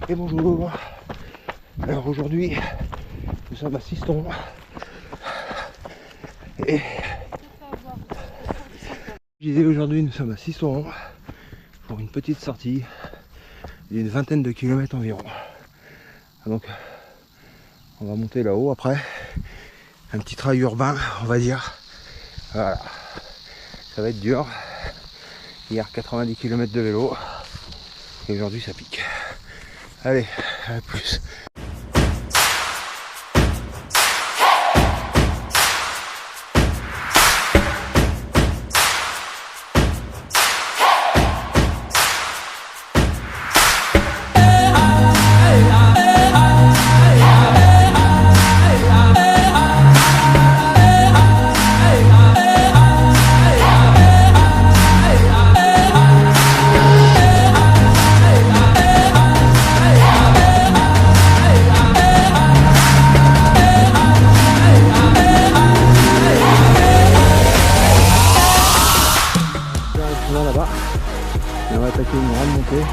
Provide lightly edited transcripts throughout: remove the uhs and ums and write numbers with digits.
Et bonjour. Alors aujourd'hui, nous sommes à Siston. Et je disais aujourd'hui, nous sommes à Siston pour une petite sortie d'une vingtaine de kilomètres environ. Donc on va monter là-haut après. Un petit trail urbain, on va dire. Voilà. Ça va être dur. Hier 90 km de vélo. Et aujourd'hui ça pique. Allez, à plus. Là-bas, et on va attaquer une grande montée.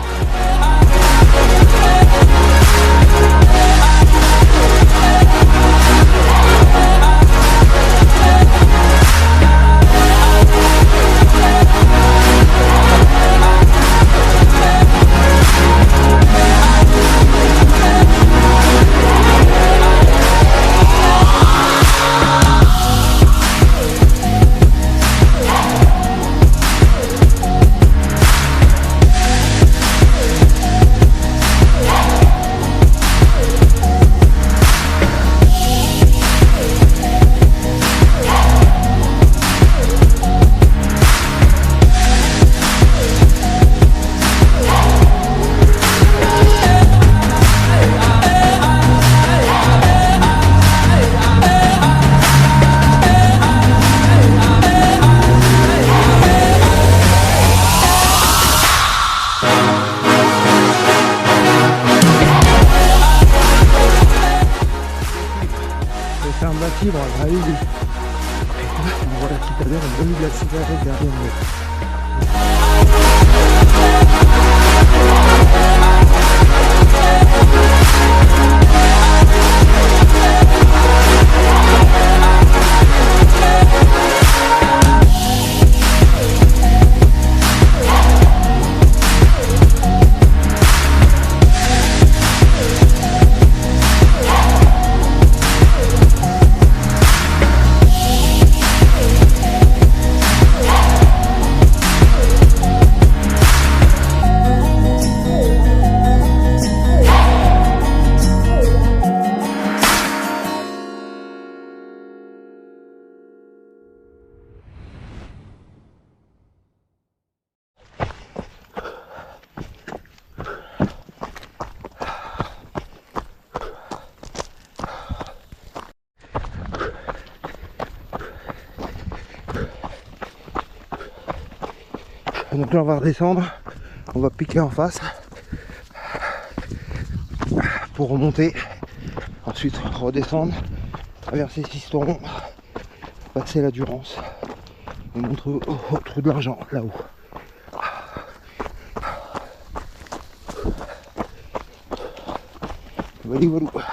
C'est un bâti, bon, on voit la citadelle, on voit la citadelle derrière nous. Donc là on va redescendre, on va piquer en face pour remonter, ensuite redescendre, traverser Siston, passer la Durance et monter au trou de l'argent là-haut. Voilà, voilà.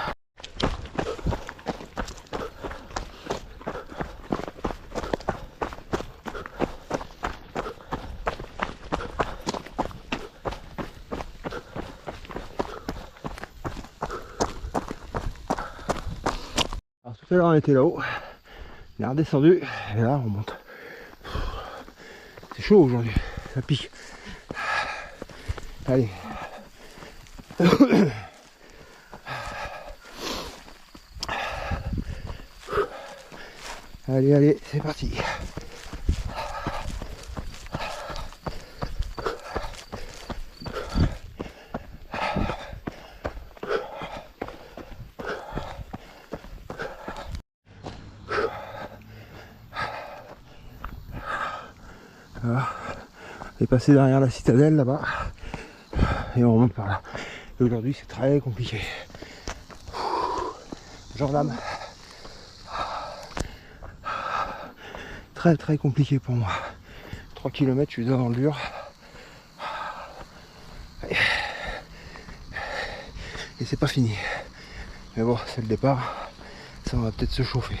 Alors tout à l'heure on était là-haut, on est redescendu et là on monte. C'est chaud aujourd'hui, ça pique. Allez. Allez, allez, c'est parti. Voilà. On est passé derrière la citadelle là-bas et on remonte par là. Et aujourd'hui c'est très compliqué. Gendarme. Très très compliqué pour moi. 3 km, je suis dans le dur. et c'est pas fini. Mais bon, c'est le départ, ça on va peut-être se chauffer.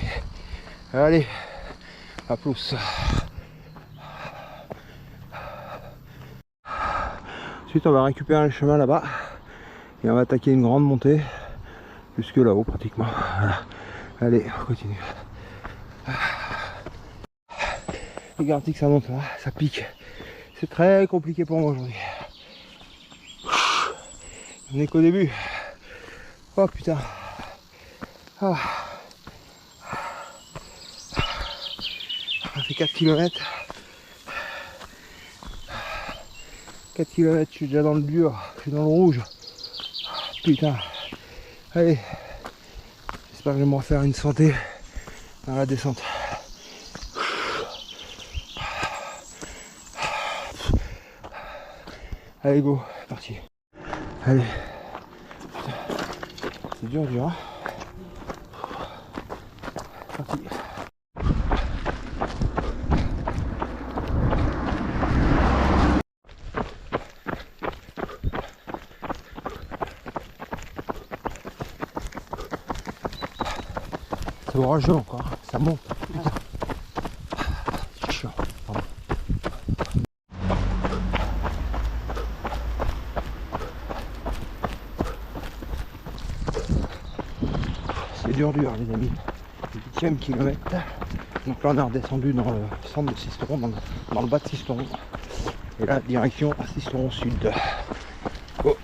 Allez, à plus. Ensuite on va récupérer le chemin là-bas et on va attaquer une grande montée jusque là-haut pratiquement. Voilà. Allez, on continue. Regardez que ça monte là, ça pique. C'est très compliqué pour moi aujourd'hui. On est qu'au début. Oh putain. Ah. On fait 4 km. 4 km, je suis déjà dans le dur, je suis dans le rouge. Putain. Allez. J'espère que je vais me refaire une santé dans la descente. Allez go, c'est parti. Allez. Putain. C'est dur, hein. C'est parti. C'est orageux encore, ça monte. Putain. C'est chiant. Pardon. C'est dur les amis. 8e kilomètre. Donc là on est redescendu dans le centre de Sisteron, dans le bas de Sisteron. Et là direction à Sisteron Sud. Oh.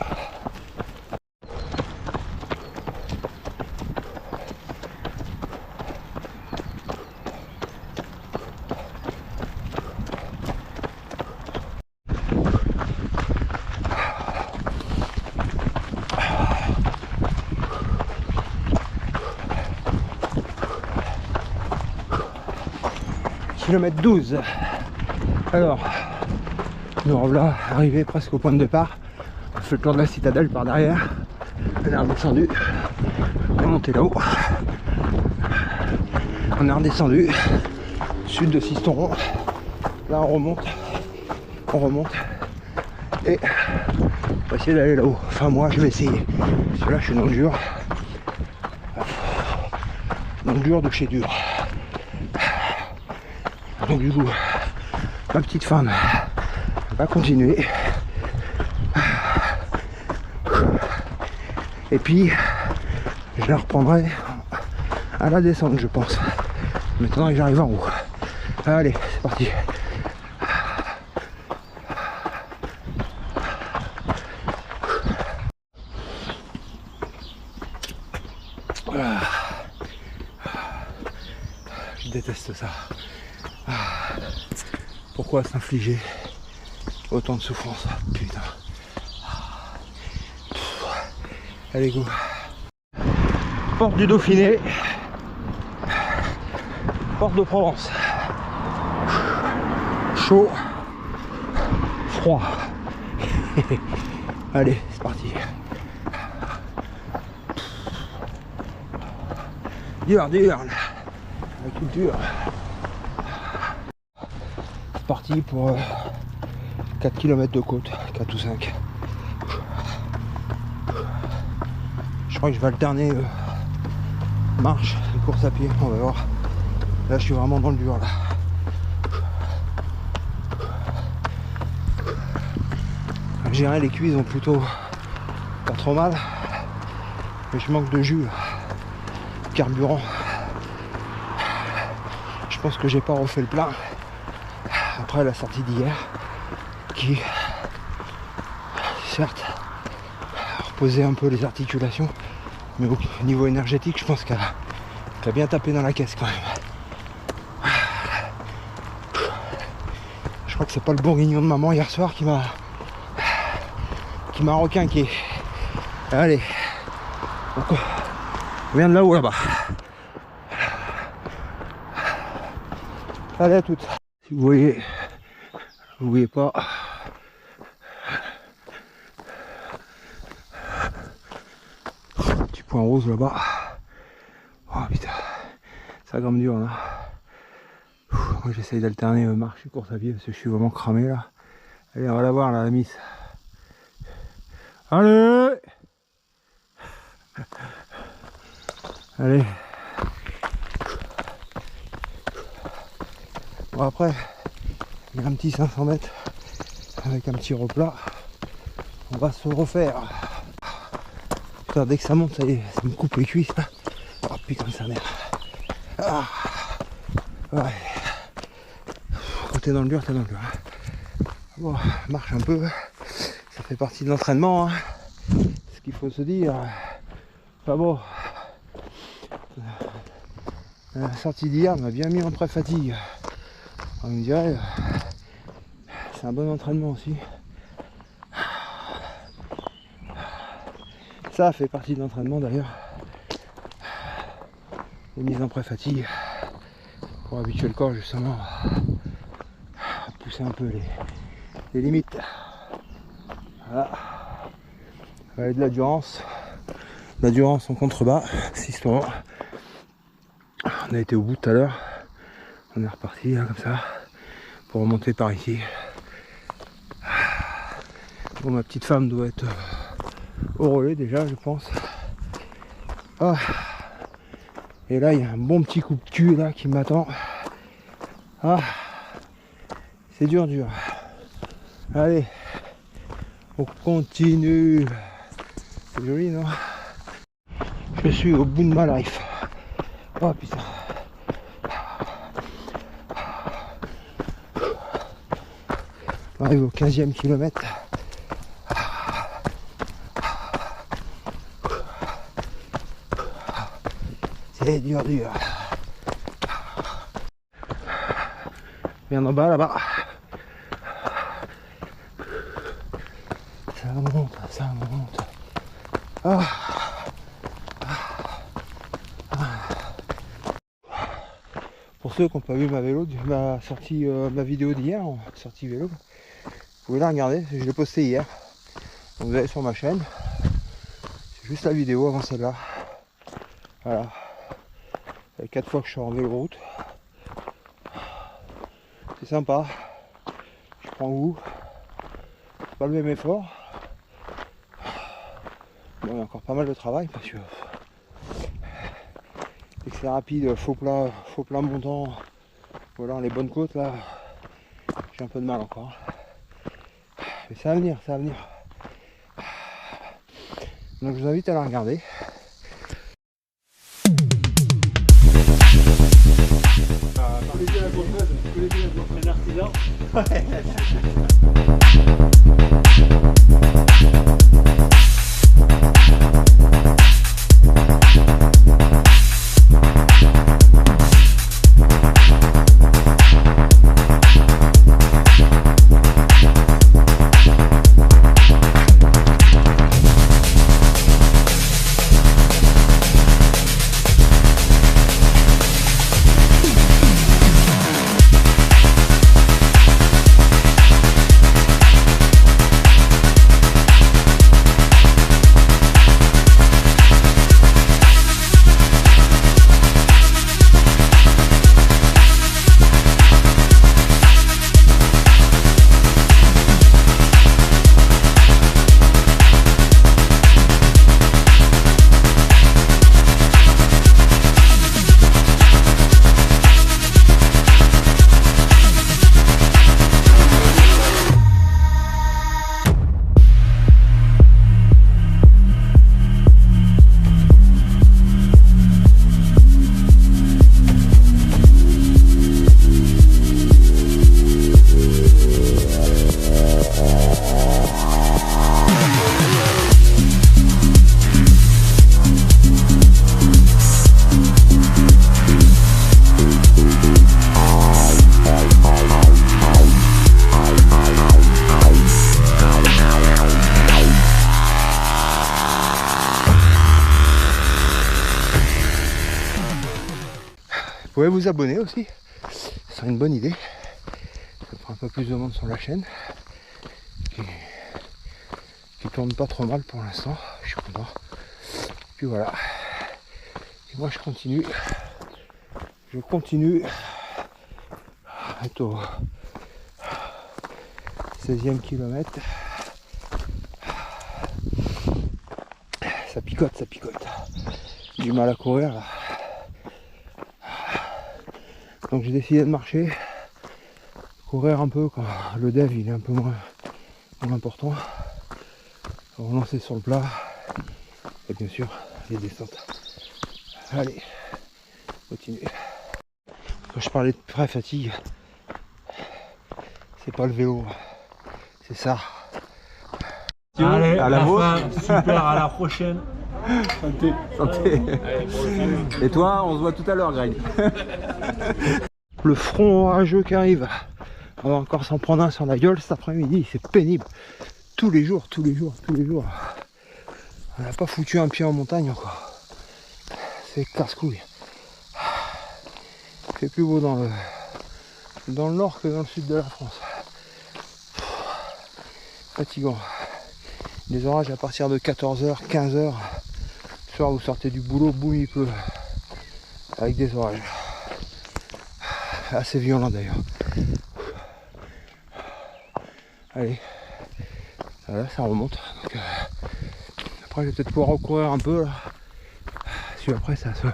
Kilomètre 12. Alors, nous voilà arrivés presque au point de départ. On fait le tour de la citadelle par derrière. On est redescendu. On est monté là-haut. On est redescendu. Sud de Sisteron. Là on remonte. On remonte. Et on va essayer d'aller là-haut. Enfin moi je vais essayer. Parce que là je suis dans le dur. Dans le dur de chez dur. Donc du coup, ma petite femme va continuer. Et puis, je la reprendrai à la descente, je pense. Maintenant que j'arrive en haut. Allez, c'est parti. Je déteste ça. Pourquoi s'infliger autant de souffrance? Putain. Allez go. Porte du Dauphiné. Porte de Provence. Chaud. Froid. Allez, c'est parti. Dur, la culture. C'est parti pour 4 km de côte, 4 ou 5. Je crois que je vais alterner marche et course à pied, on va voir. Là je suis vraiment dans le dur là. Gérer les cuisses ont plutôt pas trop mal. Mais je manque de jus, carburant. Je pense que j'ai pas refait le plein après la sortie d'hier qui certes a reposé un peu les articulations, mais au niveau énergétique je pense qu'elle a bien tapé dans la caisse quand même. Je crois que c'est pas le bourguignon de maman hier soir qui m'a requinqué. Allez, on vient de là-haut là-bas. Allez à toutes. Si vous voyez pas. Petit point rose là-bas. Oh putain, ça grimpe dur là. Moi j'essaye d'alterner marche et course à pied parce que je suis vraiment cramé là. Allez, on va la voir là, la miss. Allez. Allez. Bon après, il y a un petit 500 mètres avec un petit replat. On va se refaire. Putain, dès que ça monte, ça y est, ça me coupe les cuisses là. Oh putain de sa mère. Ah. Ouais. Quand t'es dans le dur, t'es dans le dur. Bon, marche un peu. Ça fait partie de l'entraînement. Hein. Ce qu'il faut se dire. Enfin bon. La sortie d'hier m'a bien mis en pré-fatigue. On me dirait, c'est un bon entraînement aussi. Ça fait partie de l'entraînement d'ailleurs. Les mises en pré-fatigue pour habituer le corps justement à pousser un peu les limites. Voilà. Avec de l'endurance. L'endurance en contrebas, 6 tours. On a été au bout tout à l'heure. On est reparti là, comme ça pour remonter par ici. Bon, ma petite femme doit être au relais déjà, je pense. Ah. Et là il y a un bon petit coup de cul là qui m'attend. Ah. C'est dur. Allez, on continue. C'est joli, non? Je suis au bout de ma life. Oh putain. On arrive au 15e kilomètre. C'est dur. Bien en bas là-bas. Ça monte. Ah. Pour ceux qui n'ont pas vu ma vidéo d'hier, sortie vélo, vous pouvez la regarder, je l'ai postée hier. Donc vous allez sur ma chaîne. C'est juste la vidéo avant celle-là. Voilà. Ça fait 4 fois que je suis en vélo route. C'est sympa. Je prends goût. C'est pas le même effort. Bon, il y a encore pas mal de travail parce que dès que c'est rapide, faux plat montant, ou alors les bonnes côtes là, j'ai un peu de mal encore. Mais ça va venir. Donc je vous invite à la regarder. Vous pouvez vous abonner aussi, ce serait une bonne idée. Ça fera un peu plus de monde sur la chaîne. Qui tourne pas trop mal pour l'instant, je suis content. Puis voilà. Et moi je continue. À être au 16e kilomètre. Ça picote. du mal à courir là. Donc j'ai décidé de marcher, courir un peu quand le dev il est un peu moins important, relancer sur le plat et bien sûr les descentes. Allez, continue. Quand je parlais de vraie fatigue, c'est pas le vélo, c'est ça. Allez, à la vôtre. Super, à la prochaine. Santé. Santé. Et toi, on se voit tout à l'heure, Greg. Le front orageux qui arrive. On va encore s'en prendre un sur la gueule cet après-midi, c'est pénible. Tous les jours. On n'a pas foutu un pied en montagne encore. C'est casse-couille. Il fait plus beau dans le nord que dans le sud de la France. Fatigant. Les orages à partir de 14h, 15h. Le soir vous sortez du boulot, boum il pleut. Avec des orages. Assez violent d'ailleurs. Allez. Voilà, ça remonte. Donc, après je vais peut-être pouvoir recourir un peu là. Si après ça se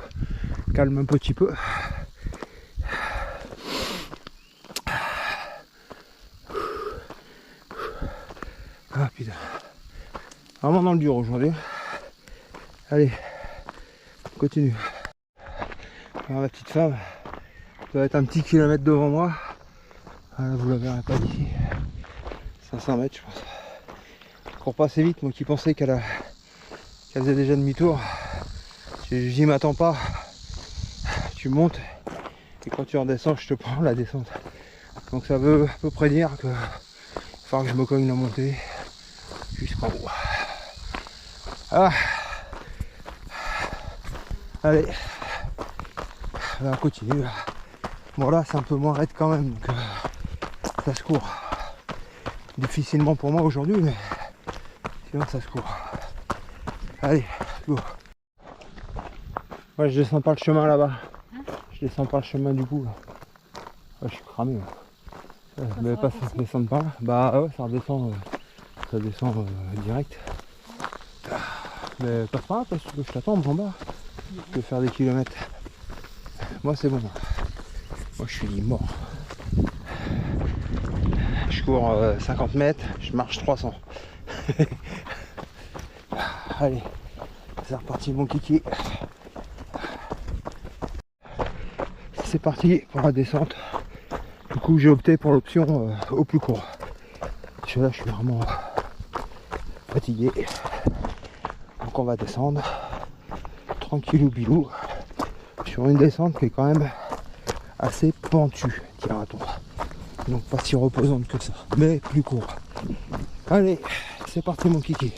calme un petit peu. Ah putain. Vraiment dans le dur aujourd'hui. Allez, on continue. Alors, la petite femme doit être un petit kilomètre devant moi. Voilà, vous la verrez pas d'ici. 500 mètres je pense. Je cours pas assez vite, moi qui pensais qu'elle faisait déjà demi-tour. J'y m'attends pas. Tu montes et quand tu redescends, je te prends la descente. Donc ça veut à peu près dire que il va falloir que je me cogne la montée jusqu'en haut. Ah. Allez, on continue. Bon là c'est un peu moins raide quand même, donc ça se court. Difficilement pour moi aujourd'hui, mais sinon ça se court. Allez, go. Ouais, je descends pas le chemin là-bas. Je descends pas le chemin du coup. Là. Ouais, je suis cramé. Mais pas ça descendre pas là. Bah ouais, ça redescend. Ça descend direct. Mais passe pas parce que je t'attends en bas. Je peux faire des kilomètres. Moi c'est bon. Moi je suis mort. Je cours 50 mètres, je marche 300. Allez, c'est reparti mon kiki. C'est parti pour la descente. Du coup j'ai opté pour l'option au plus court. Parce que là je suis vraiment fatigué. Donc on va descendre tranquillou bilou sur une descente qui est quand même assez pentue, dira-t-on. Donc pas si reposante que ça, mais plus court. Allez, c'est parti mon kiki.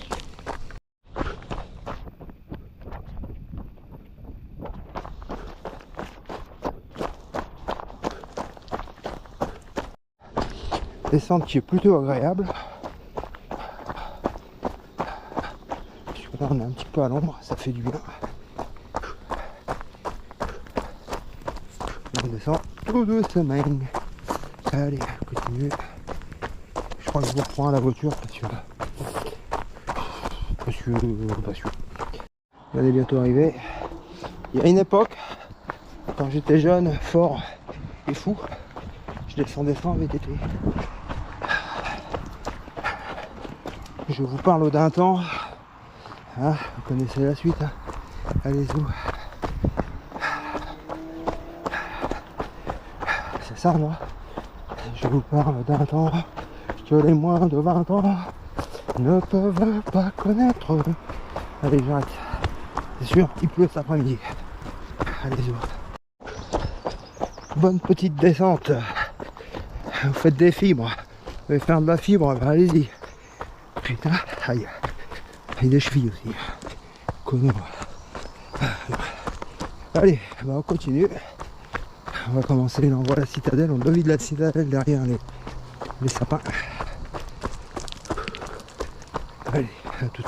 Descente qui est plutôt agréable. Là on est un petit peu à l'ombre, ça fait du bien. On descend tout doucement. Allez, continue. Je crois que je vous reprends à la voiture parce que elle est bientôt arrivée. Il y a une époque, quand j'étais jeune, fort et fou, je descendais sans VTT. Je vous parle d'un temps. Hein, vous connaissez la suite, hein. Allez-y. C'est ça, non? Je vous parle d'un temps que les moins de 20 ans ne peuvent pas connaître. Allez, j'arrête. C'est sûr, il pleut cet après-midi. Allez-y. Bonne petite descente. Vous faites des fibres. Vous allez faire de la fibre, ben allez-y. Putain, aïe. Et des chevilles aussi. Connu. Allez, ben on continue. On va commencer, là on voit la citadelle, on devine la citadelle derrière les sapins. Allez, à toutes.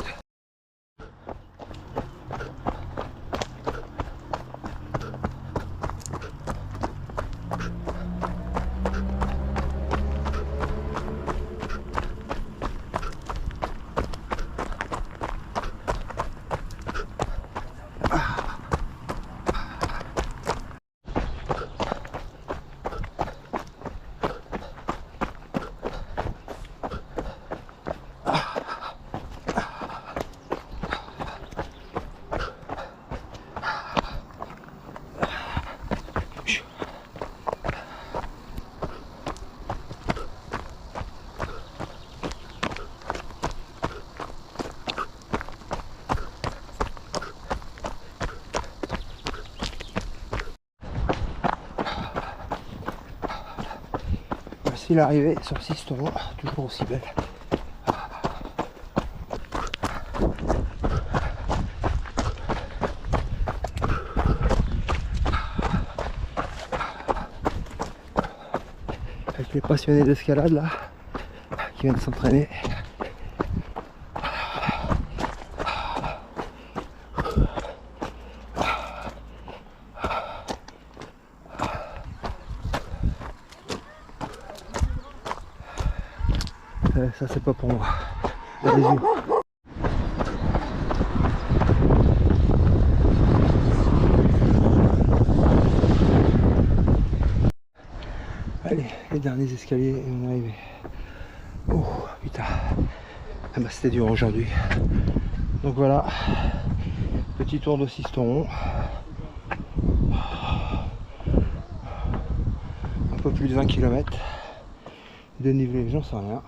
Voici l'arrivée sur Sisteron, toujours aussi belle. Avec les passionnés d'escalade là, qui viennent s'entraîner. Ça c'est pas pour moi. Allez-y. Allez, les derniers escaliers et on est arrivé. Oh putain. Ah bah c'était dur aujourd'hui. Donc voilà. Petit tour de Sisteron. Un peu plus de 20 km. Dénivelé, j'en sais rien.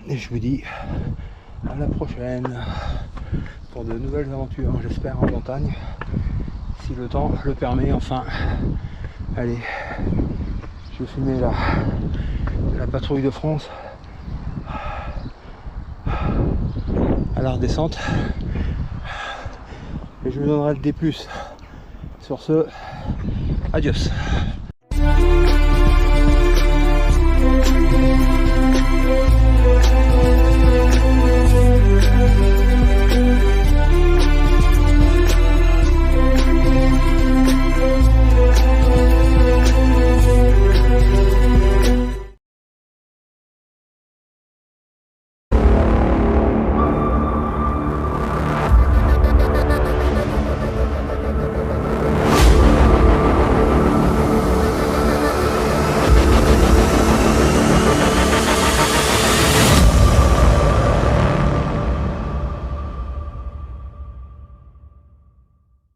Et je vous dis à la prochaine pour de nouvelles aventures, j'espère en montagne, si le temps le permet enfin. Allez, je vais filmer la patrouille de France à la redescente et je vous donnerai le D+. Sur ce, adios.